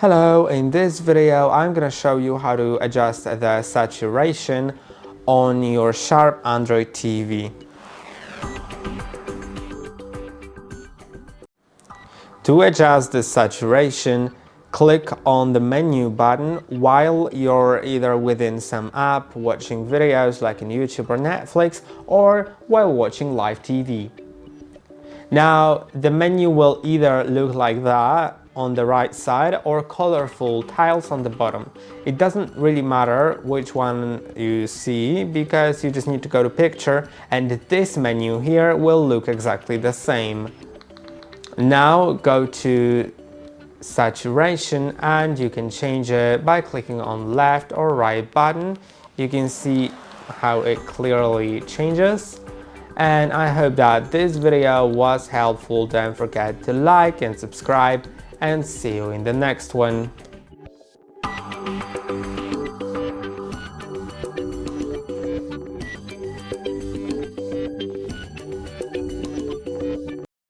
Hello, in this video I'm gonna show you how to adjust the saturation on your Sharp Android TV. To adjust the saturation, click on the menu button while you're either within some app watching videos like in YouTube or Netflix, or while watching live TV. Now, the menu will either look like that on the right side or colorful tiles on the bottom. It doesn't really matter which one you see because you just need to go to picture and this menu here will look exactly the same. Now go to saturation and you can change it by clicking on left or right button. You can see how it clearly changes. And I hope that this video was helpful. Don't forget to like and subscribe, and see you in the next one.